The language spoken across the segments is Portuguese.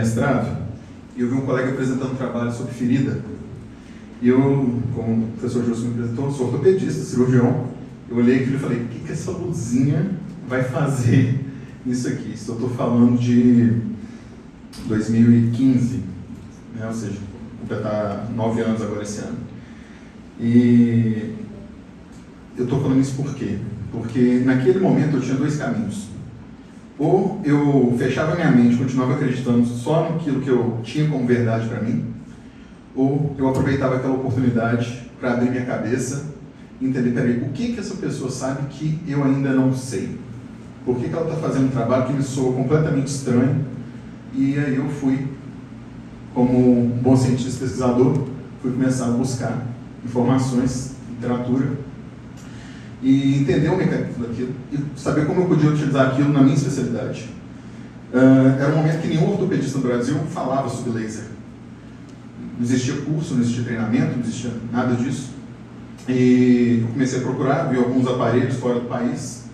mestrado, e eu vi um colega apresentando um trabalho sobre ferida. E eu, como o professor Gilson me apresentou, sou ortopedista, cirurgião, eu olhei aquilo e falei, o que essa luzinha vai fazer nisso aqui? Isso eu estou falando de 2015, né? Ou seja, vou completar 9 anos agora esse ano. E eu estou falando isso por quê? Porque naquele momento eu tinha 2 caminhos. Ou eu fechava minha mente, continuava acreditando só naquilo que eu tinha como verdade para mim, ou eu aproveitava aquela oportunidade para abrir minha cabeça e entender, peraí, o que essa pessoa sabe que eu ainda não sei? Por que ela está fazendo um trabalho que me soa completamente estranho? E aí eu fui, como um bom cientista pesquisador, fui começar a buscar informações, literatura, e entender o mecanismo daquilo, e saber como eu podia utilizar aquilo na minha especialidade. Era um momento que nenhum ortopedista no Brasil falava sobre laser. Não existia curso, não existia treinamento, não existia nada disso. E eu comecei a procurar, vi alguns aparelhos fora do país.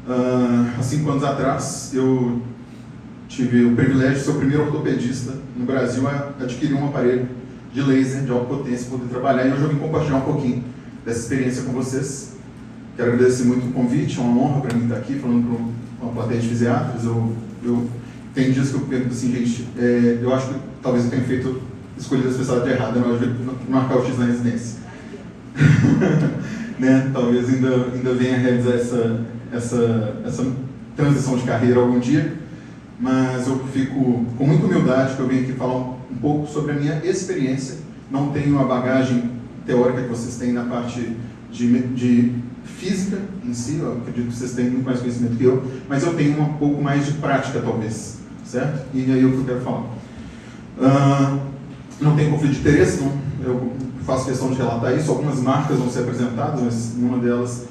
Há 5 anos atrás, eu tive o privilégio de ser o primeiro ortopedista no Brasil a adquirir um aparelho de laser de alta potência, poder trabalhar, e hoje eu vim compartilhar um pouquinho dessa experiência com vocês. Quero agradecer muito o convite, é uma honra para mim estar aqui falando para uma plateia de fisiatras. Tem dias que eu pergunto assim, gente, eu acho que talvez eu tenha escolhido a especialidade errada na hora de marcar o X na residência. Né? Talvez ainda venha a realizar essa transição de carreira algum dia, mas eu fico com muita humildade que eu venho aqui falar um pouco sobre a minha experiência. Não tenho a bagagem teórica que vocês têm na parte de física em si, eu acredito que vocês têm muito mais conhecimento que eu, mas eu tenho um pouco mais de prática, talvez, certo? E aí é o que eu quero falar. Não tem conflito de interesse, não. Eu faço questão de relatar isso. Algumas marcas vão ser apresentadas, mas nenhuma delas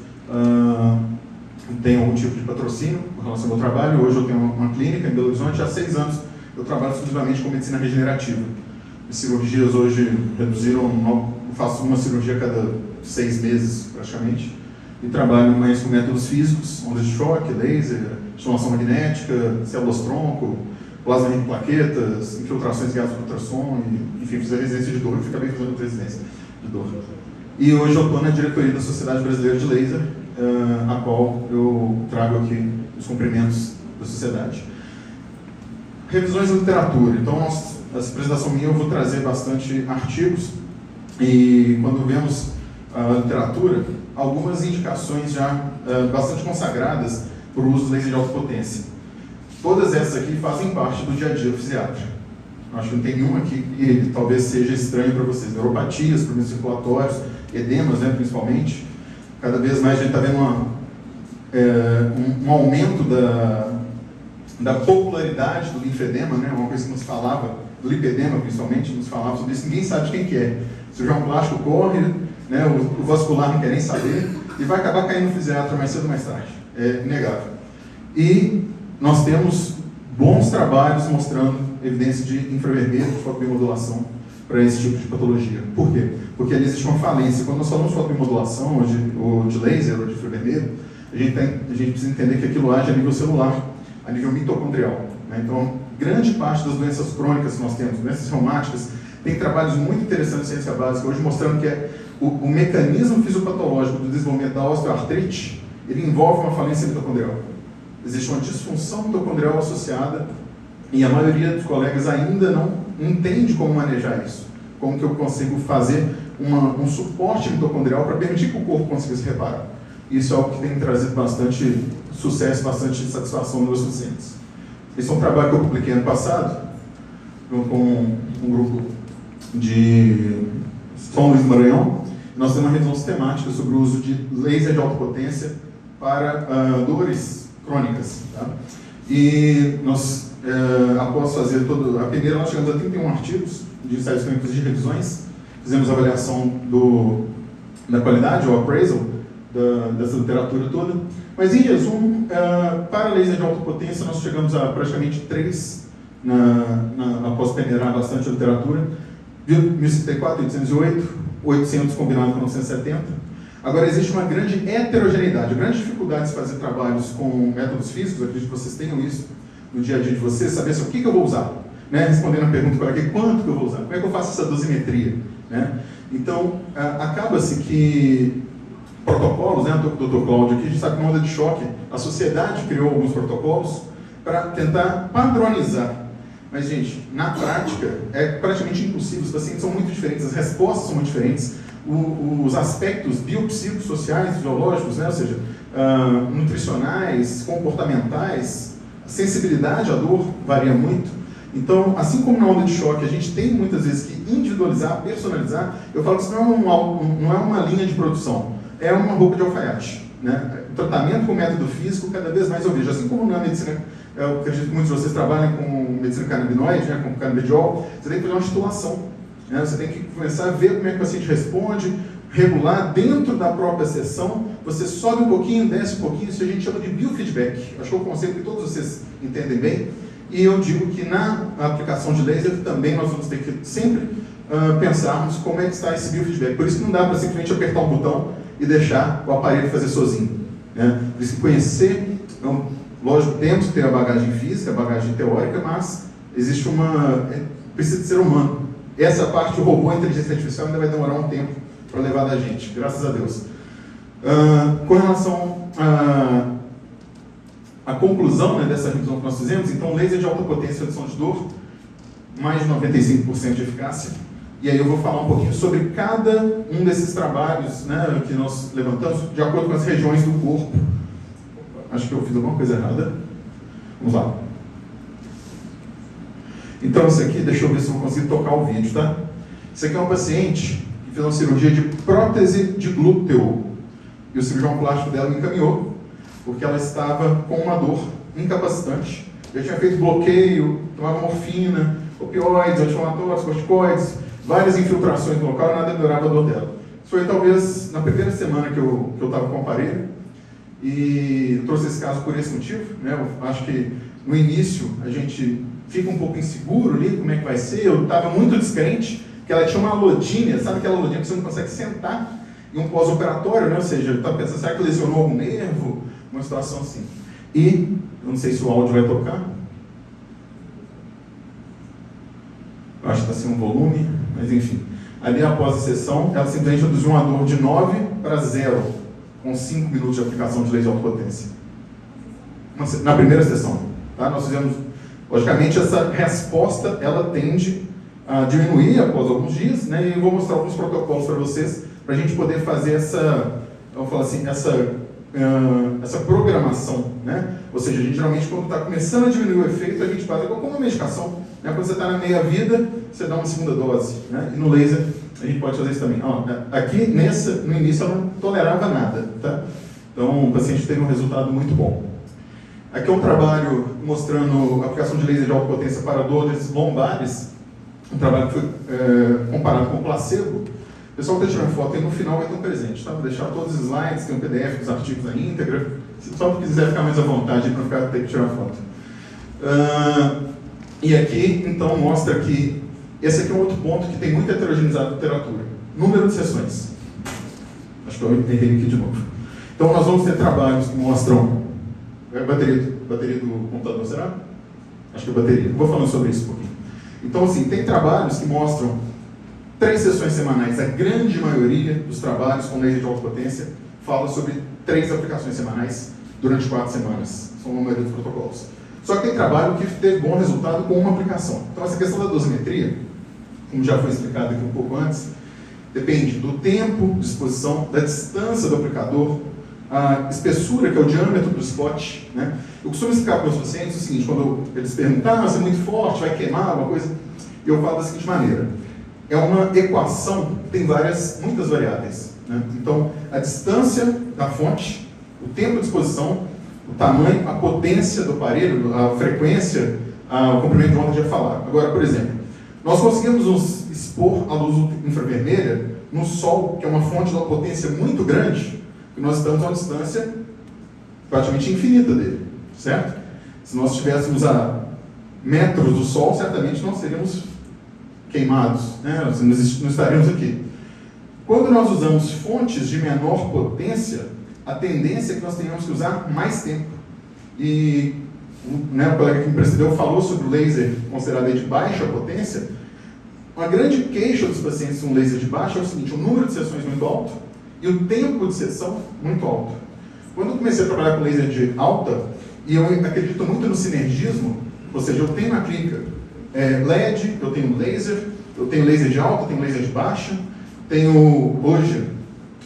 tem algum tipo de patrocínio com relação ao meu trabalho. Hoje eu tenho uma clínica em Belo Horizonte. Há 6 anos eu trabalho exclusivamente com medicina regenerativa. As cirurgias hoje reduziram, eu faço uma cirurgia a cada 6 meses, praticamente. E trabalho mais com métodos físicos, ondas de choque, laser, estimulação magnética, células-tronco, plasma em plaquetas, infiltrações de gás por ultrassom, e, enfim, fiz a residência de dor, eu acabei fazendo outra residência de dor. E hoje eu estou na diretoria da Sociedade Brasileira de Laser, a qual eu trago aqui os cumprimentos da sociedade. Revisões da literatura. Então, essa apresentação minha eu vou trazer bastante artigos, e quando vemos a literatura, algumas indicações já bastante consagradas para o uso do laser de alta potência. Todas essas aqui fazem parte do dia a dia do fisiatra. Acho que não tem nenhuma aqui que talvez seja estranho para vocês. Neuropatias, problemas circulatórios, edemas, né, principalmente. Cada vez mais a gente está vendo um aumento da popularidade do linfedema, né, uma coisa que nos falava, do lipedema principalmente, nos falava sobre isso, ninguém sabe de quem que é. O cirurgião plástico corre, né, o vascular não quer nem saber, e vai acabar caindo no fisiatra mais cedo ou mais tarde. É inegável. E nós temos bons trabalhos mostrando evidência de infravermelho, de fotobiomodulação para esse tipo de patologia. Por quê? Porque ali existe uma falência. Quando nós falamos de fotobiomodulação, ou de laser, ou de infravermelho, a gente precisa entender que aquilo age a nível celular, a nível mitocondrial. Né? Então, grande parte das doenças crônicas que nós temos, doenças reumáticas, tem trabalhos muito interessantes de ciência básica hoje mostrando que o mecanismo fisiopatológico do desenvolvimento da osteoartrite, ele envolve uma falência mitocondrial. Existe uma disfunção mitocondrial associada, e a maioria dos colegas ainda não entende como manejar isso. Como que eu consigo fazer um suporte mitocondrial para permitir que o corpo consiga se reparar. Isso é algo que tem trazido bastante sucesso, bastante satisfação nos meus pacientes. Esse é um trabalho que eu publiquei ano passado, junto com um grupo de São Luís do Maranhão. Nós temos uma revisão sistemática sobre o uso de laser de alta potência para dores crônicas. Tá? E nós, após fazer a primeira, nós chegamos a 31 artigos de ensaios clínicos de revisões, fizemos a avaliação da qualidade, o appraisal, dessa literatura toda. Mas, em resumo, para laser de alta potência, nós chegamos a praticamente 3, após peneirar bastante a literatura, 1054, 808, 800 combinado com 970. Agora, existe uma grande heterogeneidade, grande dificuldade de fazer trabalhos com métodos físicos, acredito que vocês tenham isso no dia a dia de vocês, saber o que eu vou usar. né, respondendo a pergunta para aqui, quanto que eu vou usar? Como é que eu faço essa dosimetria? Né? Então, acaba-se que protocolos, né, o Dr. Cláudio aqui, a gente sabe que na onda de choque, a sociedade criou alguns protocolos para tentar padronizar. Mas, gente, na prática, é praticamente impossível, os pacientes são muito diferentes, as respostas são muito diferentes, os aspectos biopsicossociais, fisiológicos, né, ou seja, nutricionais, comportamentais, a sensibilidade à dor varia muito. Então, assim como na onda de choque, a gente tem muitas vezes que individualizar, personalizar, eu falo que isso não é uma linha de produção, é uma roupa de alfaiate. Né? O tratamento com método físico, cada vez mais eu vejo, assim como na medicina, eu acredito que muitos de vocês trabalham com medicina canabinoide, né, com canabidiol, você tem que fazer uma titulação. Né? Você tem que começar a ver como é que o paciente responde, regular dentro da própria sessão, você sobe um pouquinho, desce um pouquinho, isso a gente chama de biofeedback. Acho que é um conceito que todos vocês entendem bem. E eu digo que na aplicação de laser também nós vamos ter que sempre pensarmos como é que está esse biofeedback. Por isso que não dá para simplesmente apertar um botão e deixar o aparelho fazer sozinho. Né? Por isso que conhecer, lógico, temos que ter a bagagem física, a bagagem teórica, mas existe precisa de ser humano. Essa parte, o robô, a inteligência artificial, ainda vai demorar um tempo para levar da gente, graças a Deus. Com relação a conclusão, né, dessa revisão que nós fizemos, então laser de alta potência e redução de dor, mais de 95% de eficácia. E aí eu vou falar um pouquinho sobre cada um desses trabalhos, né, que nós levantamos de acordo com as regiões do corpo. Acho que eu fiz alguma coisa errada. Vamos lá. Então isso aqui, deixa eu ver se eu vou conseguir tocar o vídeo, tá? Isso aqui é um paciente que fez uma cirurgia de prótese de glúteo. E o cirurgião plástico dela me encaminhou, porque ela estava com uma dor incapacitante. Já tinha feito bloqueio, tomava morfina, opioides, anti-inflamatórios, corticoides, várias infiltrações no local e nada melhorava a dor dela. Isso foi talvez na primeira semana que eu estava com o aparelho e eu trouxe esse caso por esse motivo. Né? Eu acho que no início a gente fica um pouco inseguro ali, como é que vai ser. Eu estava muito descrente, que ela tinha uma alodínia, sabe aquela alodínia que você não consegue sentar em um pós-operatório, né? Ou seja, eu estava pensando, será que lesionou algum nervo? Uma situação assim. E, eu não sei se o áudio vai tocar. Eu acho que está sem um volume, mas enfim. Ali após a sessão, ela simplesmente reduziu uma dor de 9 para 0, com 5 minutos de aplicação de laser de alta potência. Na primeira sessão. Tá? Nós fizemos, logicamente, essa resposta, ela tende a diminuir após alguns dias, né? E eu vou mostrar alguns protocolos para vocês, para a gente poder fazer vamos falar assim, essa programação, né? Ou seja, a gente geralmente quando está começando a diminuir o efeito, a gente faz igual como uma medicação, né? Quando você está na meia vida, você dá uma segunda dose, né? E no laser a gente pode fazer isso também. Ó, aqui no início ela não tolerava nada, tá? Então o paciente teve um resultado muito bom. Aqui é um trabalho mostrando a aplicação de laser de alta potência para dores lombares, um trabalho que foi comparado com o placebo. O pessoal que está tirando foto aí no final vai ter um presente, tá? Vou deixar todos os slides, tem um PDF com os artigos na íntegra, só se quiser ficar mais à vontade para não ter que tirar foto. E aqui, então, mostra que esse aqui é um outro ponto que tem muito heterogeneizado na literatura. Número de sessões. Acho que eu errei aqui de novo. Então, nós vamos ter trabalhos que mostram... Bateria do computador, será? Acho que é bateria. Vou falando sobre isso um pouquinho. Então, assim, tem trabalhos que mostram 3 sessões semanais. A grande maioria dos trabalhos com laser de alta potência fala sobre 3 aplicações semanais durante 4 semanas. São a maioria dos protocolos. Só que tem trabalho que teve bom resultado com uma aplicação. Então, essa questão da dosimetria, como já foi explicado aqui um pouco antes, depende do tempo de exposição, da distância do aplicador, a espessura, que é o diâmetro do spot. Né? Eu costumo explicar para os meus pacientes o seguinte, quando eles perguntam, se é muito forte, vai queimar, alguma coisa, eu falo da seguinte maneira. É uma equação que tem muitas variáveis. Né? Então, a distância da fonte, o tempo de exposição, o tamanho, a potência do aparelho, a frequência, o comprimento de onda que eu já falar. Agora, por exemplo, nós conseguimos nos expor à luz infravermelha no Sol, que é uma fonte de uma potência muito grande, que nós estamos a uma distância praticamente infinita dele, certo? Se nós estivéssemos a metros do Sol, certamente nós seríamos queimados, né? Nós não estaríamos aqui. Quando nós usamos fontes de menor potência, a tendência é que nós tenhamos que usar mais tempo. E o colega que me precedeu falou sobre o laser considerado de baixa potência. Uma grande queixa dos pacientes com laser de baixa é o seguinte: o número de sessões muito alto e o tempo de sessão muito alto. Quando eu comecei a trabalhar com laser de alta, e eu acredito muito no sinergismo, ou seja, eu tenho na clínica LED, eu tenho laser de alta, eu tenho laser de baixa, tenho hoje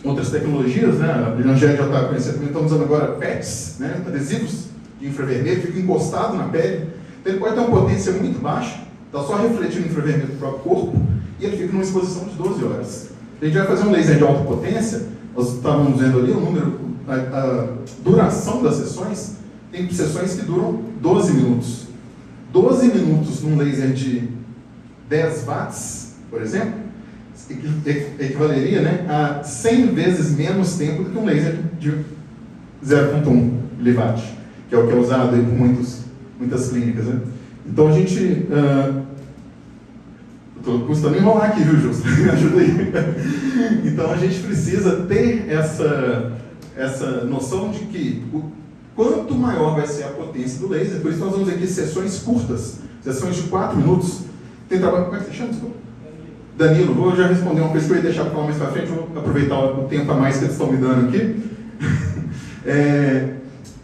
outras tecnologias, né? A Angélica já está conhecendo, estamos usando agora PETs, né? Adesivos de infravermelho, fica encostado na pele, então ele pode ter uma potência muito baixa, está só refletindo o infravermelho do próprio corpo, e ele fica numa exposição de 12 horas. A gente vai fazer um laser de alta potência, nós estávamos vendo ali o número, a duração das sessões, tem sessões que duram 12 minutos. 12 minutos num laser de 10 watts, por exemplo, equivaleria, né, a 100 vezes menos tempo do que um laser de 0,1 mW, que é o que é usado aí por muitas clínicas, né? Então a gente... Estou custando enrolar aqui, viu, Justo? Me ajuda aí. Então a gente precisa ter essa noção de que quanto maior vai ser a potência do laser, por isso nós vamos aqui sessões curtas, sessões de 4 minutos. Tem trabalho, como é que você chama? Desculpa. Danilo, vou já responder uma coisa que eu ia deixar para falar mais para frente, vou aproveitar o tempo a mais que eles estão me dando aqui.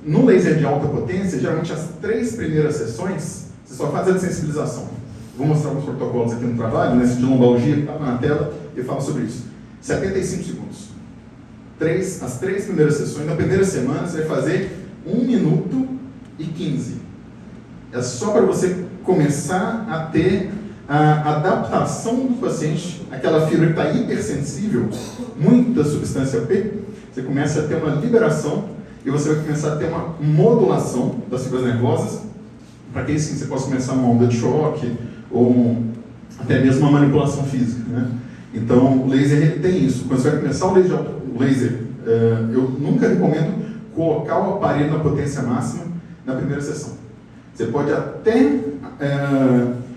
No laser de alta potência, geralmente as 3 primeiras sessões, você só faz a sensibilização. Vou mostrar alguns protocolos aqui no trabalho, nesse de lombalgia que está na tela, e falo sobre isso. 75 segundos. As 3 primeiras sessões, na primeira semana, você vai fazer 1 minuto e 15. É só para você começar a ter a adaptação do paciente, aquela fibra que está hipersensível, muita substância P, você começa a ter uma liberação e você vai começar a ter uma modulação das fibras nervosas, para que aí sim você possa começar uma onda de choque ou até mesmo uma manipulação física, né? Então o laser ele tem isso. Quando você vai começar o laser, eu nunca recomendo colocar o aparelho na potência máxima na primeira sessão. Você pode até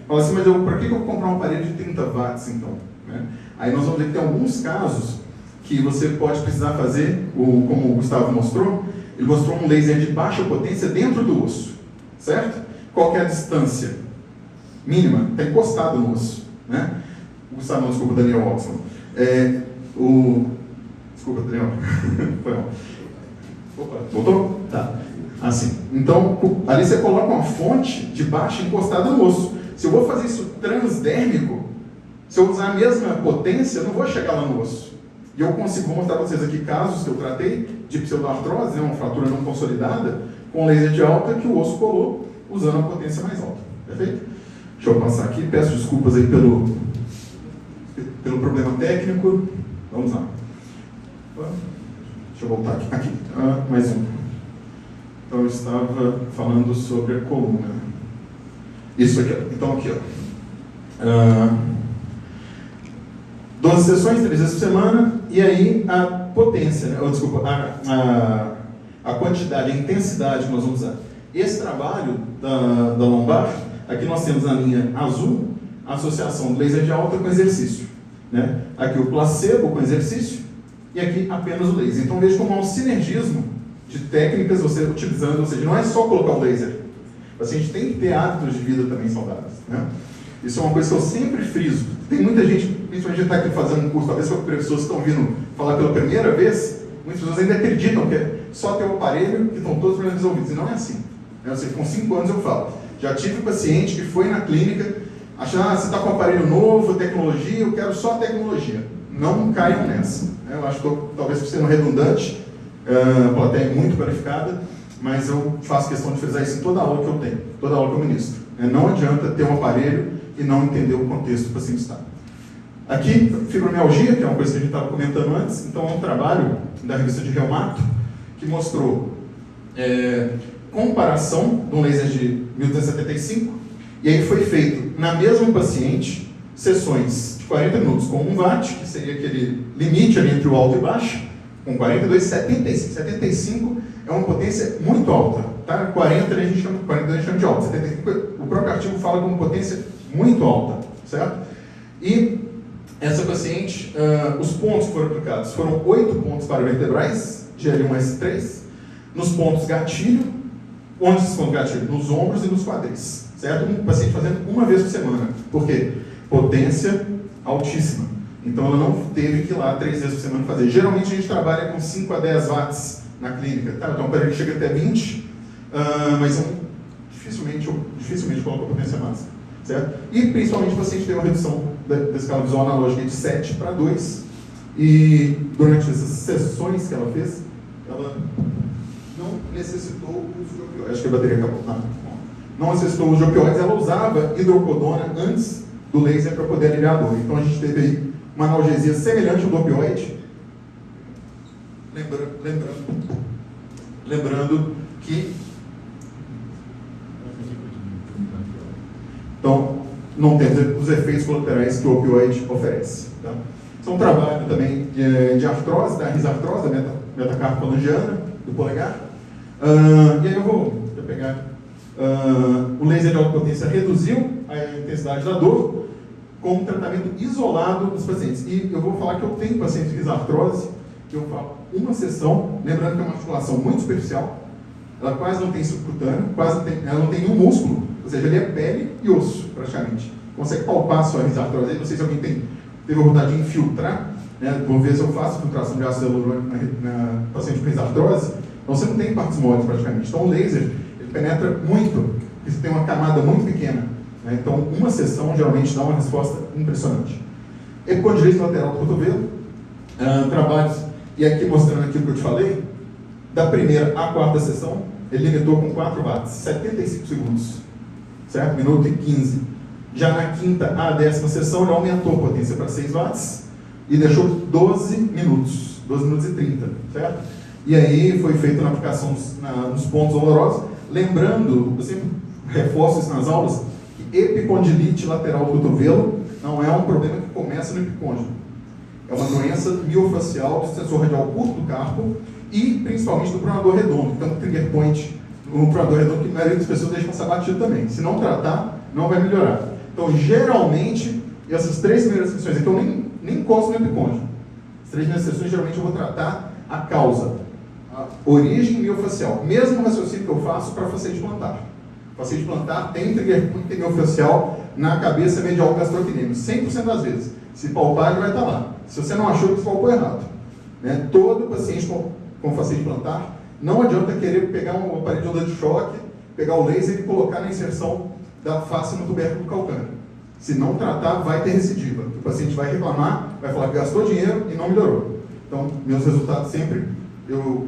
falar assim, mas para que eu vou comprar um aparelho de 30 watts então? Né? Aí nós vamos ver que tem alguns casos que você pode precisar fazer, como o Gustavo mostrou, ele mostrou um laser de baixa potência dentro do osso, certo? Qual que é a distância mínima? Está encostado no osso, né? O Gustavo, não, desculpa, Daniel Oxman. Desculpa, Daniel. Foi mal. Opa, voltou? Tá. Assim. Então, ali você coloca uma fonte de baixa encostada no osso. Se eu vou fazer isso transdérmico, se eu usar a mesma potência, eu não vou chegar lá no osso. E eu consigo mostrar para vocês aqui casos que eu tratei de pseudoartrose, né, uma fratura não consolidada, com laser de alta que o osso colou usando a potência mais alta. Perfeito? Deixa eu passar aqui. Peço desculpas aí pelo problema técnico. Vamos lá. Deixa eu voltar aqui. Mais um. Então eu estava falando sobre a coluna. Isso aqui, ó. Então aqui, ó. 12 sessões, 3 vezes por semana, e aí a potência, né? A quantidade, a intensidade que nós vamos usar. Esse trabalho da lombar, aqui nós temos na linha azul a associação do laser de alta com exercício, né? Aqui o placebo com exercício, e aqui apenas o laser. Então veja como há um sinergismo de técnicas você utilizando, ou seja, não é só colocar o laser. O paciente tem que ter hábitos de vida também saudáveis, né? Isso é uma coisa que eu sempre friso. Tem muita gente, principalmente está aqui fazendo um curso, talvez pessoas que estão vindo falar pela primeira vez, muitas pessoas ainda acreditam que é só ter o aparelho que estão todos os problemas resolvidos. E não é assim. Eu sei, com 5 anos eu falo. Já tive um paciente que foi na clínica, achando, você está com um aparelho novo, tecnologia, eu quero só tecnologia. Não caiam nessa. Eu acho que talvez por sendo redundante, a plateia é muito qualificada, mas eu faço questão de frisar isso em toda aula que eu tenho, toda aula que eu ministro. Não adianta ter um aparelho e não entender o contexto que o paciente está. Aqui, fibromialgia, que é uma coisa que a gente estava comentando antes, então é um trabalho da revista de reumato que mostrou comparação de um laser de 1275, e aí foi feito na mesma paciente sessões de 40 minutos com 1 watt, que seria aquele limite ali entre o alto e baixo, com 42, 75. 75 é uma potência muito alta, tá? 40 a gente chama, 42 a gente chama de alta, 75 o próprio artigo fala como potência muito alta, certo? E essa paciente, os pontos que foram aplicados foram 8 pontos paravertebrais, de L1 S3, nos pontos gatilho, Onde se esconde o gatilho? Nos ombros e nos quadris, certo? Um paciente fazendo uma vez por semana. Por quê? Potência altíssima. Então ela não teve que ir lá 3 vezes por semana fazer. Geralmente a gente trabalha com 5 a 10 watts na clínica. Tá? Então, para ele chega até 20, mas dificilmente coloca potência máxima. Certo? E principalmente o paciente tem uma redução da escala visual analógica de 7 para 2. E durante essas sessões que ela fez, ela não necessitou o uso de opioides. Acho que a bateria acabou. Não necessitou o uso de opioides, ela usava hidrocodona antes do laser para poder aliviar a dor. Então a gente teve aí uma analgesia semelhante ao do opioide. Lembrando que então não temos os efeitos colaterais que o opioide oferece. Tá? Isso é um trabalho também de artrose, da risartrose, da metacarpofalangiana, do polegar. E aí eu vou pegar o laser de alta potência reduziu a intensidade da dor com um tratamento isolado dos pacientes. E eu vou falar que eu tenho pacientes de risartrose que eu falo uma sessão, lembrando que é uma articulação muito superficial, ela quase não tem subcutâneo, ela não tem nenhum músculo, ou seja, ele é pele e osso, praticamente. Consegue palpar só a risartrose. Não sei se alguém teve a vontade de infiltrar, né? Vou ver se eu faço infiltração de ácido hialurônico na paciente com risartrose. Então você não tem partes moles praticamente. Então o laser, ele penetra muito, porque você tem uma camada muito pequena. Né? Então uma sessão geralmente dá uma resposta impressionante. Epicondilite lateral do cotovelo, trabalhos, e aqui mostrando aquilo que eu te falei, da primeira à quarta sessão, ele limitou com 4 watts, 75 segundos, certo? Minuto e 15. Já na quinta à 10ª sessão, ele aumentou a potência para 6 watts e deixou 12 minutos e 30, certo? E aí foi feita uma aplicação nos pontos dolorosos. Lembrando, eu sempre reforço isso nas aulas, que epicondilite lateral do cotovelo não é um problema que começa no epicôndilo. É uma doença miofacial do extensor radial curto do carpo e principalmente do pronador redondo. Então, o trigger point no pronador redondo, que a maioria das pessoas deixa passar batido também. Se não tratar, não vai melhorar. Então, geralmente, essas 3 primeiras sessões aqui, eu nem encosto no epicôndilo. As 3 primeiras sessões, geralmente, eu vou tratar a causa, a origem miofacial. Mesmo raciocínio que eu faço para facete plantar. Facete plantar tem trigger point miofacial na cabeça medial gastrocnêmico, 100% das vezes. Se palpar, ele vai estar lá. Se você não achou, você palpou errado. Né? Todo paciente com facete plantar, não adianta querer pegar um aparelho de onda de choque, pegar o laser e colocar na inserção da face no tubérculo calcâneo. Se não tratar, vai ter recidiva. O paciente vai reclamar, vai falar que gastou dinheiro e não melhorou. Então, meus resultados sempre, eu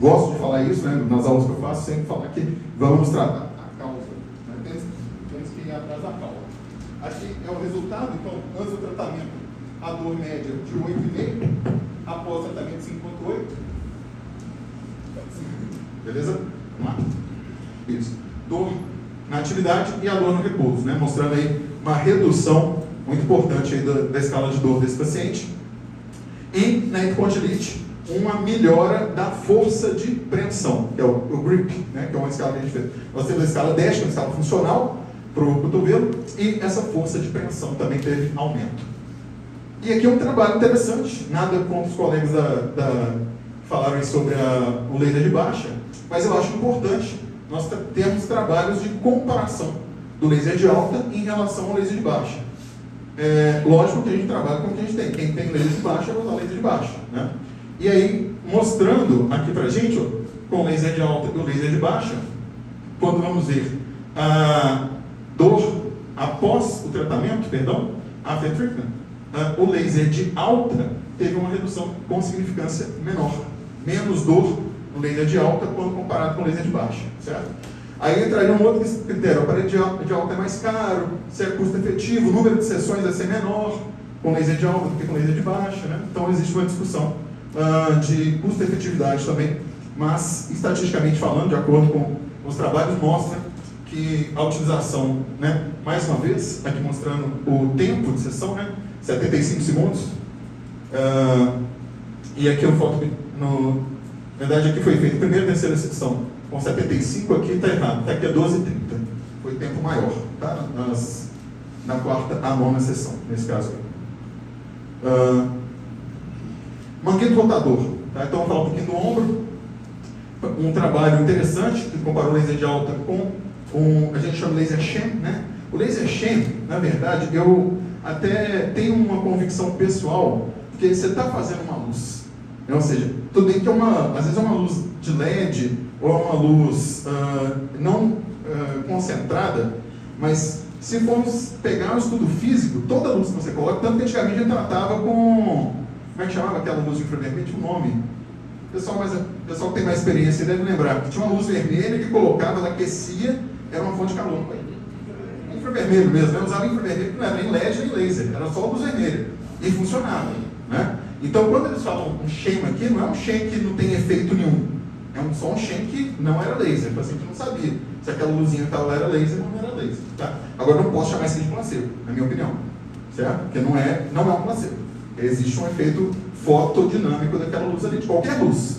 gosto de falar isso, né? Nas aulas que eu faço, sempre falar que vamos tratar a causa. Né? Temos que ir atrás da causa. Aqui é o resultado, então, antes do tratamento, a dor média de 8,5, após o tratamento de 5,8. Beleza? Vamos lá? Isso. Dor na atividade e a dor no repouso, né? Mostrando aí uma redução muito importante aí da escala de dor desse paciente. E na epicondilite, uma melhora da força de preensão, que é o grip, né? Que é uma escala que a gente fez. Nós temos a escala DESH, que é uma escala funcional para o cotovelo, e essa força de preensão também teve aumento. E aqui é um trabalho interessante, nada contra os colegas falaram aí sobre o laser de baixa, mas eu acho importante nós termos trabalhos de comparação do laser de alta em relação ao laser de baixa. Lógico que a gente trabalha com o que a gente tem. Quem tem laser de baixa vai usar laser de baixa. Né? E aí, mostrando aqui pra gente, ó, com o laser de alta e o laser de baixa, quando vamos ver a dor após o tratamento, after treatment, o laser de alta teve uma redução com significância menor. Menos dor no laser de alta quando comparado com o laser de baixa, certo? Aí entraria um outro critério, o aparelho de alta é mais caro, se é custo efetivo, o número de sessões vai ser menor com laser de alta do que com laser de baixa, né? Então existe uma discussão de custo-efetividade também, mas estatisticamente falando, de acordo com os trabalhos, mostra que a utilização, né, mais uma vez, aqui mostrando o tempo de sessão, né, 75 segundos, e aqui eu foto, na verdade aqui foi feito a primeira e terceira sessão com 75, aqui está errado, está aqui a 12h30, foi tempo maior, tá? Na quarta à nona sessão, nesse caso aqui. Manguito rotador, tá? Então vamos falar um pouquinho do ombro. um trabalho interessante que comparou laser de alta com a gente chama laser sham, né? O laser sham, na verdade, eu até tenho uma convicção pessoal que você está fazendo uma luz, né? Ou seja, tudo bem que às vezes é uma luz de LED ou é uma luz não concentrada, mas se formos pegar o estudo físico, toda luz que você coloca, tanto que antigamente a gente tratava com, como é que chamava aquela luz infravermelha? Tinha um nome. O pessoal que tem mais experiência deve lembrar. Tinha uma luz vermelha que colocava, ela aquecia, era uma fonte de calor. Infravermelho mesmo, eu usava infravermelho, não era nem LED nem laser, era só luz vermelha. E funcionava, né? Então, quando eles falam um sham aqui, não é um sham que não tem efeito nenhum. É só um sham que não era laser. O paciente não sabia se aquela luzinha que estava lá era laser ou não era laser. Tá? Agora, não posso chamar isso de placebo, na minha opinião. Certo? Porque não é um placebo. Existe um efeito fotodinâmico daquela luz ali, de qualquer luz.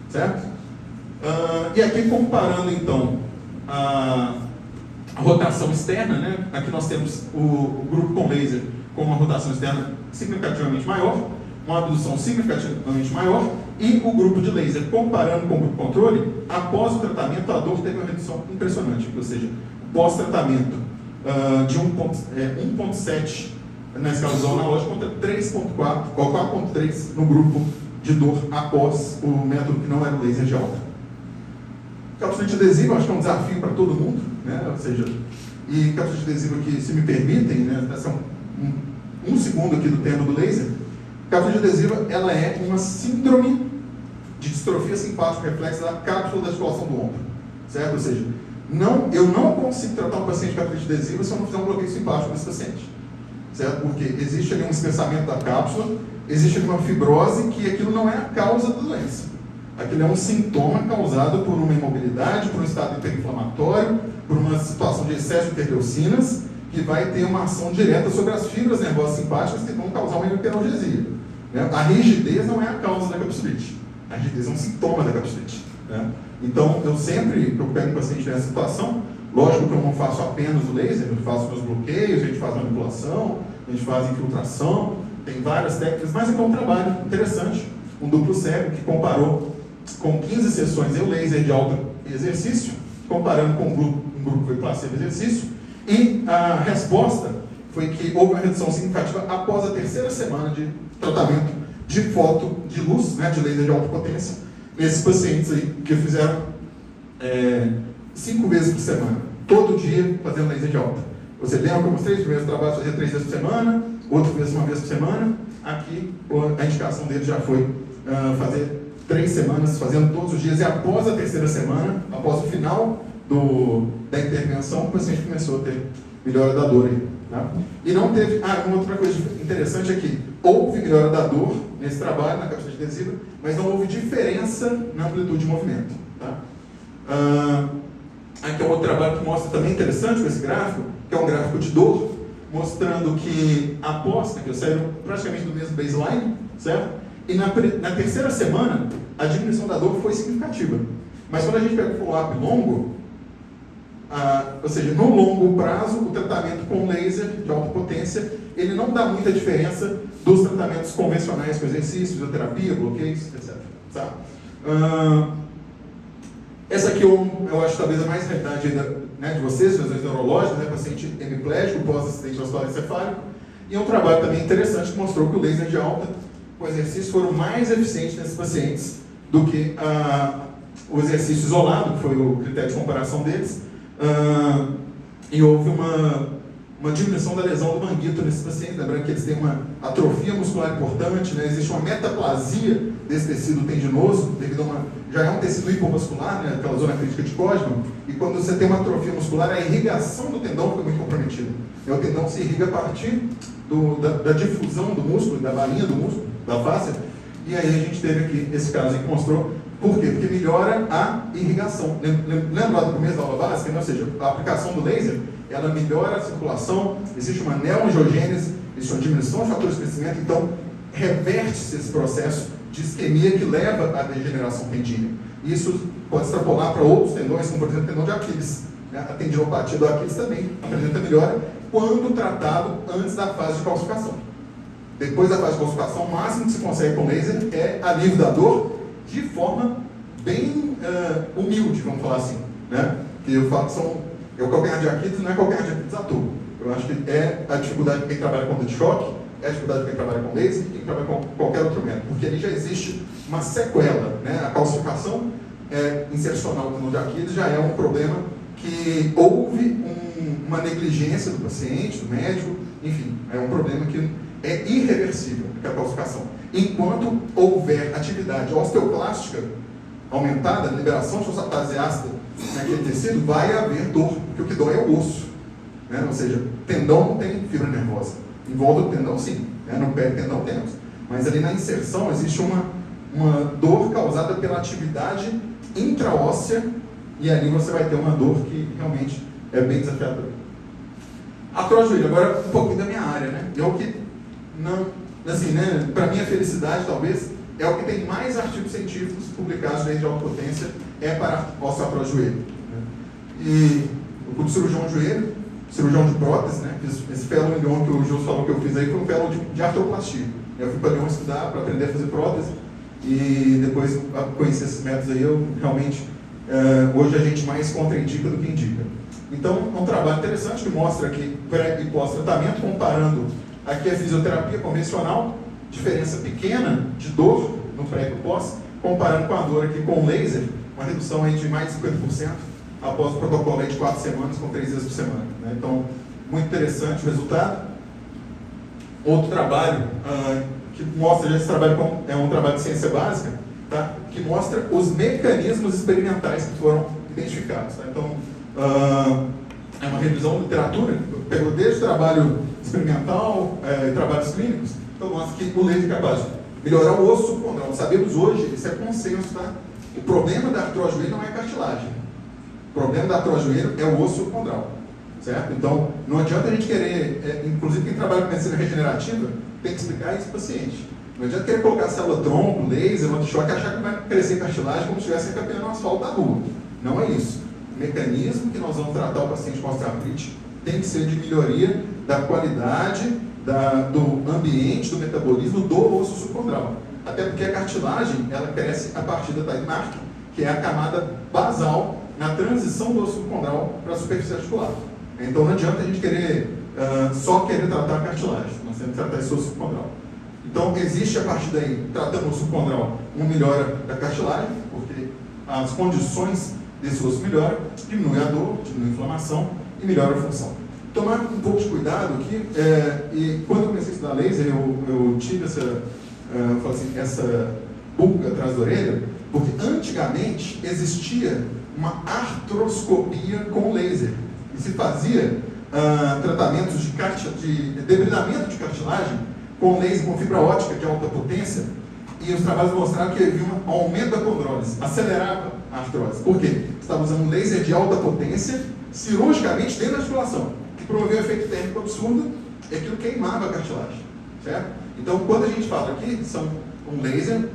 Certo? E aqui, comparando, então, a rotação externa, né? Aqui nós temos o grupo com laser com uma rotação externa significativamente maior, uma abdução significativamente maior, e o grupo de laser, comparando com o grupo controle, após o tratamento, a dor teve uma redução impressionante, ou seja, pós-tratamento de 1.7 na escala visual analógica contra 3.4 ou 4.3 no grupo de dor após o método que não era o laser de alta. Capsulite adesiva, acho que é um desafio para todo mundo, né? Ou seja, e capsulite adesiva que, se me permitem, né, essa um segundo aqui do termo do laser, capsulite adesiva, ela é uma síndrome de distrofia simpática reflexa da cápsula da articulação do ombro, certo? Ou seja, eu não consigo tratar um paciente de capsulite adesiva se eu não fizer um bloqueio simpático nesse paciente, certo? Porque existe ali um espessamento da cápsula, existe ali uma fibrose que aquilo não é a causa da doença. Aquilo é um sintoma causado por uma imobilidade, por um estado hiperinflamatório, por uma situação de excesso de interleucinas, que vai ter uma ação direta sobre as fibras nervosas simpáticas que vão causar uma hiperalgesia. Né? A rigidez não é a causa da capsulite. A rigidez é um sintoma da capsulite. Né? Então, eu sempre, eu pego um paciente nessa situação, lógico que eu não faço apenas o laser, eu faço meus bloqueios, a gente faz manipulação, a gente faz infiltração, tem várias técnicas, mas é um trabalho interessante, um duplo cego que comparou com 15 sessões eu laser de alta exercício, comparando com um grupo que foi placebo exercício, e a resposta foi que houve uma redução significativa após a terceira semana de tratamento de foto de luz, né, de laser de alta potência, nesses pacientes aí que fizeram 5 vezes por semana, todo dia fazendo laser de alta. Você lembra que eu mostrei? Os primeiros trabalhos fazia 3 vezes por semana, outro fez 1 vez por semana. Aqui a indicação dele já foi fazer 3 semanas, fazendo todos os dias, e após a terceira semana, após o final da intervenção, o paciente começou a ter melhora da dor aí. Tá? E não teve. Uma outra coisa interessante é que houve melhora da dor nesse trabalho, na capsulite adesiva, mas não houve diferença na amplitude de movimento. Tá? Aqui é um outro trabalho que mostra também interessante com esse gráfico, que é um gráfico de dor, mostrando que após, que eu saí praticamente do mesmo baseline, certo? E na terceira semana, a diminuição da dor foi significativa. Mas quando a gente pega o follow-up longo, ou seja, no longo prazo, o tratamento com laser de alta potência, ele não dá muita diferença dos tratamentos convencionais com exercício, fisioterapia, bloqueios, etc. Tá? Essa aqui eu acho talvez a mais realidade de vocês, lesões neurológicas, né, paciente hemiplégico, pós-acidente vascular encefálico, e é um trabalho também interessante que mostrou que o laser de alta com exercício foram mais eficientes nesses pacientes do que o exercício isolado, que foi o critério de comparação deles, e houve uma diminuição da lesão do manguito nesses pacientes, lembrando que eles têm uma atrofia muscular importante, né? Existe uma metaplasia desse tecido tendinoso, devido já é um tecido hipovascular, né? Aquela zona crítica de Cosman, e quando você tem uma atrofia muscular, a irrigação do tendão fica muito comprometida. O tendão se irriga a partir da difusão do músculo, da bainha do músculo, da fáscia, e aí a gente teve aqui esse caso aí que mostrou. Por quê? Porque melhora a irrigação. Lembra lá do começo da aula básica? Né? Ou seja, a aplicação do laser, ela melhora a circulação, existe uma neoangiogênese, existe uma diminuição de fatores de crescimento, então reverte-se esse processo de isquemia que leva à degeneração tendínea. Isso pode extrapolar para outros tendões, como por exemplo o tendão de Aquiles. A tendinopatia do Aquiles também apresenta melhora quando tratado antes da fase de calcificação. Depois da fase de calcificação, o máximo que se consegue com laser é alívio da dor de forma bem humilde, vamos falar assim, né? Que eu falo que é o calcanhar de Aquiles, não é calcanhar de Aquiles à toa. Eu acho que é a dificuldade de quem trabalha com onda de choque, é a dificuldade de quem trabalha com laser e quem trabalha com qualquer outro método, porque ali já existe uma sequela, né? A calcificação insercional do nó de Aquiles já é um problema que houve uma negligência do paciente, do médico, enfim, é um problema que é irreversível, que é a calcificação. Enquanto houver atividade osteoclástica aumentada, liberação de fosfatase ácida naquele tecido, vai haver dor, porque o que dói é o osso, né? Ou seja, tendão não tem fibra nervosa, em volta do tendão sim, né? No pé do tendão temos, mas ali na inserção existe uma dor causada pela atividade intraóssea, e ali você vai ter uma dor que realmente é bem desafiadora. Artrose de joelho, agora um pouquinho da minha área, né? Eu que não, assim, né? Para minha felicidade, talvez, é o que tem mais artigos científicos publicados desde a alta potência, é para osteoartrose de joelho. Né? E eu fui cirurgião de joelho, cirurgião de prótese, né? Esse fellow em Lyon que o Jus falou que eu fiz aí foi um fellow de artroplastia. Eu fui para Lyon estudar, para aprender a fazer prótese, e depois conhecer esses métodos aí, eu realmente, hoje a gente mais contraindica do que indica. Então, é um trabalho interessante que mostra aqui pré e pós-tratamento, comparando aqui a fisioterapia convencional, diferença pequena de dor no pré e pós, comparando com a dor aqui com o laser, uma redução aí de mais de 50% após o protocolo aí de 4 semanas, com 3 vezes por semana. Né? Então, muito interessante o resultado. Outro trabalho que mostra, já esse trabalho é um trabalho de ciência básica, tá? Que mostra os mecanismos experimentais que foram identificados. Tá? Então, é uma revisão de literatura, pegou desde trabalho experimental e trabalhos clínicos, então mostra que o laser é capaz de melhorar o osso subcondral. Sabemos hoje, isso é consenso, tá? O problema da artrose de joelho não é a cartilagem. O problema da artrose de joelho é o osso subcondral, certo? Então, não adianta a gente querer, inclusive quem trabalha com medicina regenerativa, tem que explicar isso para o paciente. Não adianta querer colocar célula-tronco, laser, anti-choque e achar que vai crescer cartilagem como se estivesse recapeando o asfalto da rua. Não é isso. O mecanismo que nós vamos tratar o paciente com osteoartrite tem que ser de melhoria da qualidade, do ambiente, do metabolismo do osso subcondral. Até porque a cartilagem, ela cresce a partir da Taimark, que é a camada basal na transição do osso subcondral para a superfície articular. Então não adianta a gente só querer tratar a cartilagem, nós temos que tratar esse osso subcondral. Então existe a partir daí, tratando o osso subcondral, uma melhora da cartilagem, porque as condições desse osso melhoram, diminui a dor, diminui a inflamação e melhora a função. Tomar um pouco de cuidado aqui, e quando eu comecei a estudar laser, eu tive essa pulga atrás da orelha, porque antigamente existia uma artroscopia com laser, e se fazia tratamentos de debridamento de cartilagem com laser com fibra ótica de alta potência, e os trabalhos mostraram que havia um aumento da condrólise, acelerava a artrose. Por quê? Você estava usando um laser de alta potência cirurgicamente dentro da articulação, que promoveu um efeito térmico absurdo, e aquilo queimava a cartilagem, certo? Então, quando a gente fala aqui, são um laser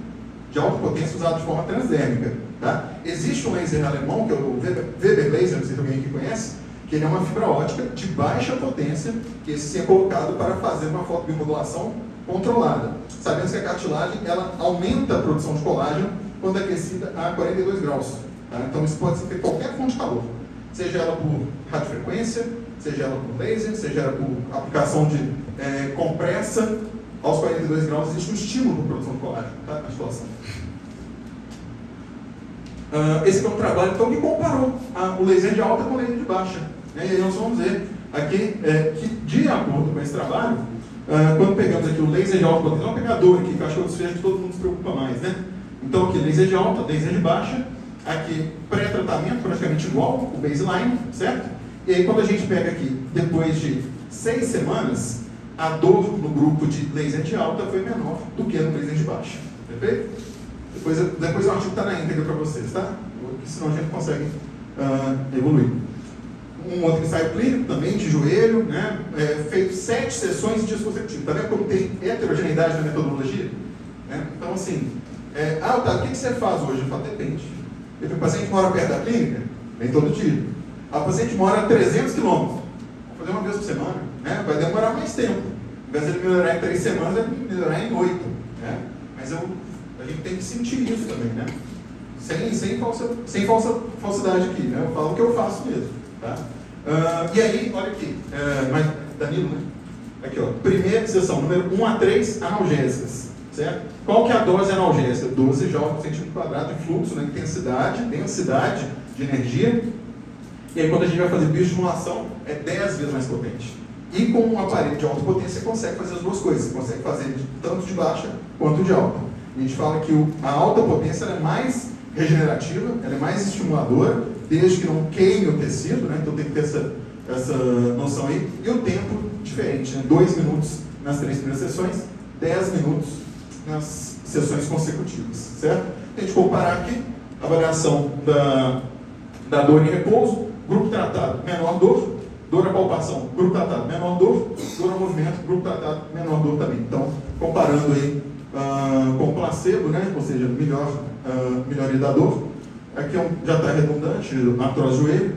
de alta potência usado de forma transdérmica, tá? Existe um laser alemão, que é o Weber Laser, não sei se alguém aqui conhece, que ele é uma fibra ótica de baixa potência, que esse é colocado para fazer uma fotobiomodulação controlada. Sabemos que a cartilagem, ela aumenta a produção de colágeno quando é aquecida a 42 graus. Tá? Então isso pode ser qualquer fonte de calor, seja ela por radiofrequência, seja ela por laser, seja ela por aplicação de compressa. Aos 42 graus existe um estímulo para a produção de colágeno, tá? Na articulação. Esse é um trabalho então, que comparou o laser de alta com o laser de baixa. Né? E aí nós vamos ver aqui que, de acordo com esse trabalho, quando pegamos aqui o laser de alta potência, vamos pegar a dor aqui, que eu acho que é o desfecho que todo mundo se preocupa mais, né? Então aqui, laser de alta, laser de baixa, aqui pré-tratamento praticamente igual, o baseline, certo? E aí quando a gente pega aqui, depois de 6 semanas, a dor no grupo de laser de alta foi menor do que no laser de baixa, perfeito? Depois o artigo está na íntegra para vocês, tá? Porque senão a gente consegue evoluir. Um outro ensaio clínico também, de joelho, né? Feito 7 sessões de dias consecutivos. Está vendo como tem heterogeneidade na metodologia? Então, assim, o que você faz hoje? Eu falo, depende. O paciente mora perto da clínica? Vem todo dia. O paciente mora a 300 km. Vou fazer uma vez por semana. Né? Vai demorar mais tempo. Ao invés de ele melhorar em 3 semanas, ele melhorar em 8. Né? Mas a gente tem que sentir isso também, né? sem falsidade aqui, né? Eu falo o que eu faço mesmo, tá? E aí, olha aqui, mas Danilo, né? Aqui, ó, primeira sessão, número 1 a 3, analgésicas, certo? Qual que é a dose analgésica? 12 joules por centímetro quadrado de fluxo, né? Densidade de energia. E aí, quando a gente vai fazer bioestimulação, é 10 vezes mais potente. E com um aparelho de alta potência, você consegue fazer as duas coisas. Você consegue fazer tanto de baixa quanto de alta. A gente fala que a alta potência ela é mais regenerativa, ela é mais estimuladora, desde que não queime o tecido, né? Então tem que ter essa noção aí. E o tempo diferente, né? 2 minutos nas 3 primeiras sessões, 10 minutos nas sessões consecutivas, certo? A gente comparar aqui a variação da dor em repouso, grupo tratado, menor dor à palpação, grupo tratado, menor dor ao movimento, grupo tratado, menor dor também. Então, comparando aí com o placebo, né? Ou seja, melhoria da dor. Aqui já está redundante, artrose do joelho.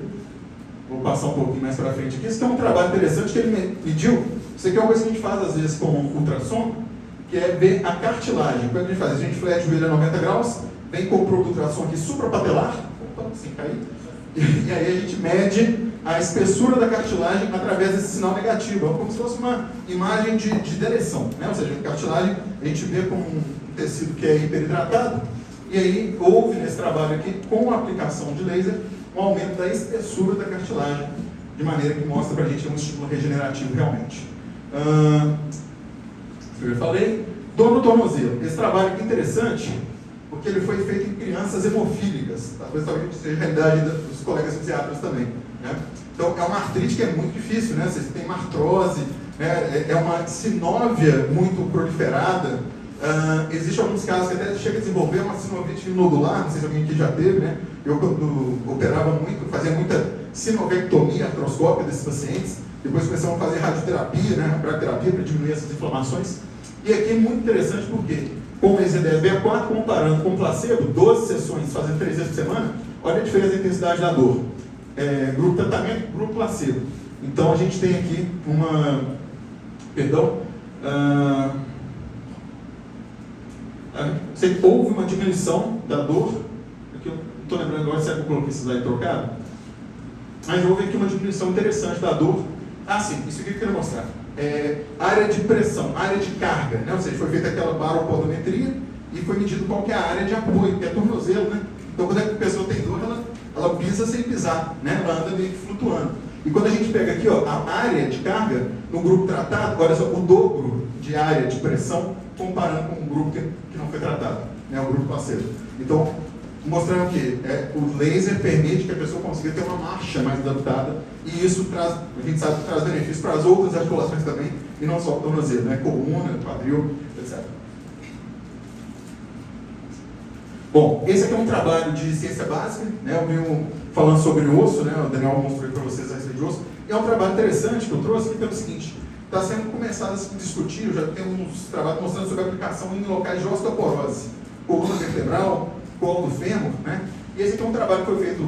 Vou passar um pouquinho mais para frente aqui. Esse aqui é um trabalho interessante que ele mediu. Isso aqui é uma coisa que a gente faz às vezes com ultrassom, que é ver a cartilagem. O que a gente faz? A gente flete o joelho a 90 graus, vem com o produto ultrassom aqui suprapatelar, sem cair, e aí a gente mede a espessura da cartilagem através desse sinal negativo. É como se fosse uma imagem de deleção, né? Ou seja, a cartilagem a gente vê como um tecido que é hiperidratado, e aí houve nesse trabalho aqui, com a aplicação de laser, um aumento da espessura da cartilagem, de maneira que mostra para a gente um estímulo regenerativo realmente. Eu já falei, dor no tornozelo. Esse trabalho aqui é interessante, porque ele foi feito em crianças hemofílicas. Talvez seja a realidade dos colegas psiquiatras também, né? Então, é uma artrite que é muito difícil, né? Vocês têm uma artrose, né? É uma sinóvia muito proliferada. Existem alguns casos que até chega a desenvolver uma sinovite nodular, não sei se alguém aqui já teve, né? Eu, quando operava muito, fazia muita sinovectomia artroscópica desses pacientes, depois começamos a fazer radioterapia, né? Radioterapia para diminuir essas inflamações. E aqui é muito interessante porque, com o EZ10-64, comparando com o placebo, 12 sessões, fazendo 3 vezes por semana, olha a diferença da intensidade da dor. Grupo tratamento, grupo placebo. Então a gente tem aqui houve uma diminuição da dor. Aqui eu não estou lembrando agora se eu coloquei isso aí trocado, mas houve aqui uma diminuição interessante da dor. Sim, isso aqui eu queria mostrar. Área de pressão, área de carga, né? Ou seja, foi feita aquela baropodometria e foi medido qual que é a área de apoio, que é tornozelo, né? Então quando a pessoa tem dor, ela pisa sem pisar, né? Ela anda meio que flutuando. E quando a gente pega aqui, ó, a área de carga no grupo tratado, olha só, o dobro de área de pressão comparando com o grupo que não foi tratado, né? O grupo placebo. Então, mostrando que o laser permite que a pessoa consiga ter uma marcha mais adaptada, e isso traz, a gente sabe que traz benefícios para as outras articulações também, e não só o tornozelo, né? Coluna, quadril, etc. Bom, esse aqui é um trabalho de ciência básica, né? Eu venho falando sobre o osso, né? O Daniel mostrou para vocês a respeito de osso, e é um trabalho interessante que eu trouxe aqui pelo seguinte: está sendo começado a se discutir, eu já tenho uns trabalhos mostrando sobre a aplicação em locais de osteoporose, coluna vertebral, colo do fêmur, né? E esse aqui é um trabalho que foi feito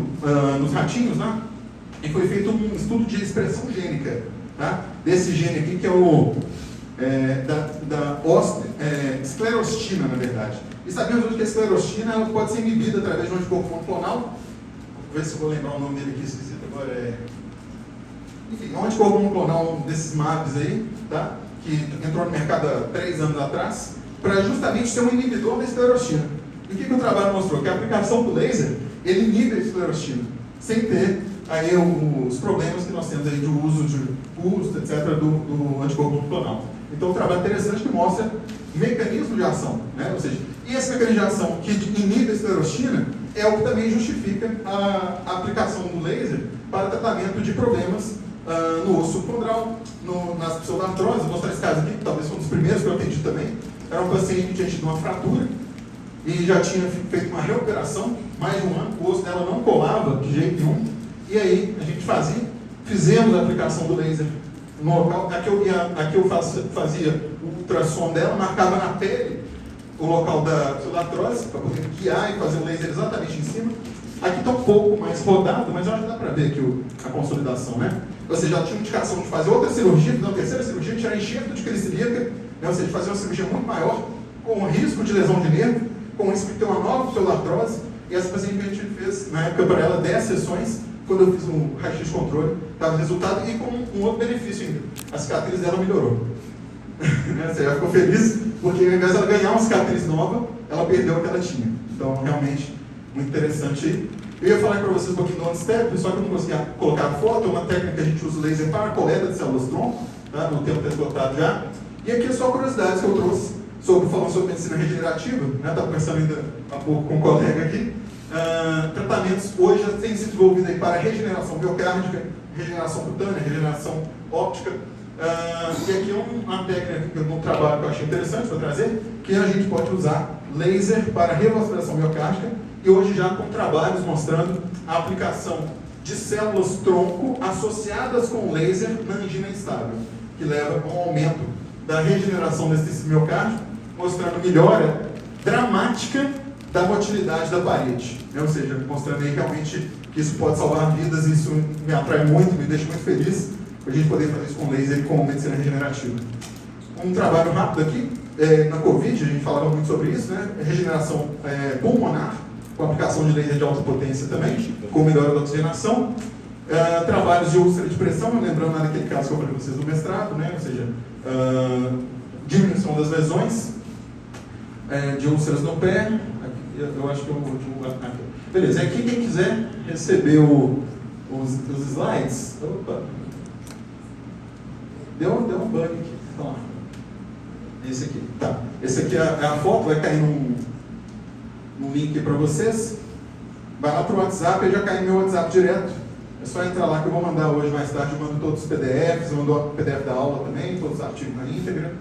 nos ratinhos, né? E foi feito um estudo de expressão gênica, tá? Desse gene aqui que é esclerostina, na verdade. E sabemos hoje que a esclerostina ela pode ser inibida através de um anticorpo monoclonal. Vou ver se eu vou lembrar o nome dele aqui, esquisito agora. Enfim, é um anticorpo monoclonal desses MABs aí, tá? Que entrou no mercado há 3 anos atrás, para justamente ser um inibidor da esclerostina. E o que o trabalho mostrou? Que a aplicação do laser, ele inibe a esclerostina, sem ter aí os problemas que nós temos aí de uso de custo, etc., do anticorpo monoclonal. Então, um trabalho interessante que mostra mecanismo de ação, né? Ou seja, e esse mecanismo de ação que inibe a esclerostina é o que também justifica a aplicação do laser para tratamento de problemas no osso subcondral, nas pseudartroses. Vou mostrar esse caso aqui, que talvez foi um dos primeiros que eu atendi também. Era um paciente que tinha tido uma fratura e já tinha feito uma reoperação, mais de 1 ano, o osso dela não colava de jeito nenhum, e aí a gente fizemos a aplicação do laser no local. Aqui eu fazia o ultrassom dela, marcava na pele o local da pseudartrose, para poder guiar e fazer o laser exatamente em cima. Aqui está um pouco mais rodado, mas já dá para ver aqui a consolidação, né? Você já tinha indicação de fazer outra cirurgia, uma terceira cirurgia, tirar enxerto de crise ilíaca, né? Ou seja, fazer uma cirurgia muito maior, com risco de lesão de nervo, com risco de ter uma nova pseudartrose, E essa paciente a gente fez, na época, para ela 10 sessões. Quando eu fiz um raio-x de controle, estava o resultado e com um outro benefício ainda. A cicatriz dela melhorou. Você já ficou feliz, porque ao invés dela ganhar uma cicatriz nova, ela perdeu a que ela tinha. Então, realmente, muito interessante aí. Eu ia falar para vocês um pouquinho do OneStep, só que eu não conseguia colocar foto. É uma técnica que a gente usa o laser para a coleta de células-tronco, tá? No tempo esgotado já. E aqui é só curiosidades que eu trouxe, falando sobre medicina regenerativa. Estava conversando ainda há pouco com um colega aqui. Tratamentos hoje já têm se desenvolvido aí para regeneração biocárdica, regeneração cutânea, regeneração óptica. E aqui é uma técnica no trabalho que eu achei interessante para trazer, que a gente pode usar laser para revascularização biocárdica, e hoje já com trabalhos mostrando a aplicação de células-tronco associadas com laser na angina instável, que leva a um aumento da regeneração desse tecido miocárdico, mostrando melhora dramática da motilidade da parede, né? Ou seja, mostrando aí realmente que isso pode salvar vidas, e isso me atrai muito, me deixa muito feliz, para a gente poder fazer isso com laser e com medicina regenerativa. Um trabalho rápido aqui, na Covid, a gente falava muito sobre isso, né? Regeneração pulmonar, com aplicação de laser de alta potência também, com melhora da oxigenação. Trabalhos de úlcera de pressão, lembrando lá daquele caso que eu falei para vocês do mestrado, né? Ou seja, diminuição das lesões, de úlceras no pé. Aqui, eu acho que eu vou aqui. Beleza, aqui quem quiser receber os slides. Opa! Deu um bug aqui. Tá lá. Esse aqui. Tá. Esse aqui é a foto, vai cair num link para vocês. Vai lá para o WhatsApp, aí já cai no meu WhatsApp direto. É só entrar lá que eu vou mandar hoje mais tarde. Eu mando todos os PDFs, eu mando o PDF da aula também, todos os artigos na íntegra.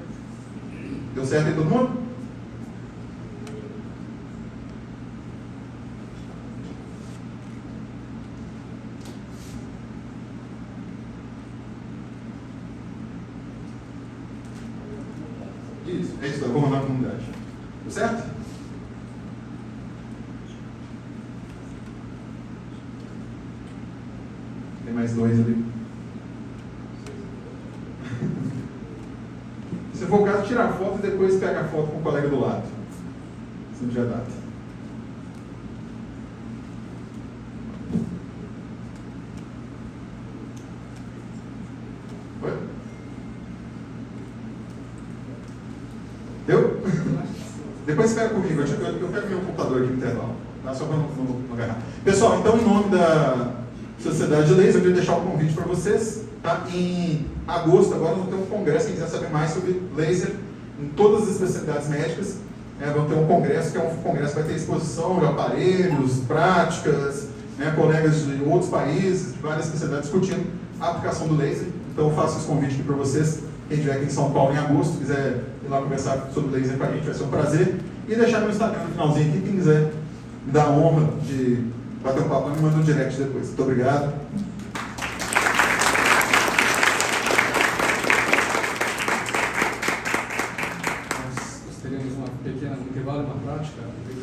Deu certo aí todo mundo? Isso, é isso, eu vou mandar para a comunidade. Deu certo? Tem mais dois ali. Se for o caso, tira a foto e depois pega a foto com o colega do lado. Se não já dá. Oi? Deu? Depois espera comigo, eu pego meu computador aqui no intervalo, tá? Só para não agarrar. Pessoal, então em nome da Sociedade de Laser, eu queria deixar um convite para vocês, tá? Em agosto, agora, vamos ter um congresso. Quem quiser saber mais sobre laser em todas as especialidades médicas, vamos ter um congresso, que é um congresso que vai ter exposição de aparelhos, práticas, né, colegas de outros países, de várias especialidades, discutindo a aplicação do laser. Então eu faço esse convite aqui para vocês. Quem estiver aqui em São Paulo em agosto, quiser ir lá conversar sobre laser com a gente, vai ser um prazer. E deixar meu Instagram no finalzinho aqui, quem quiser me dar a honra de bater um papo, me manda um direct depois. Muito obrigado.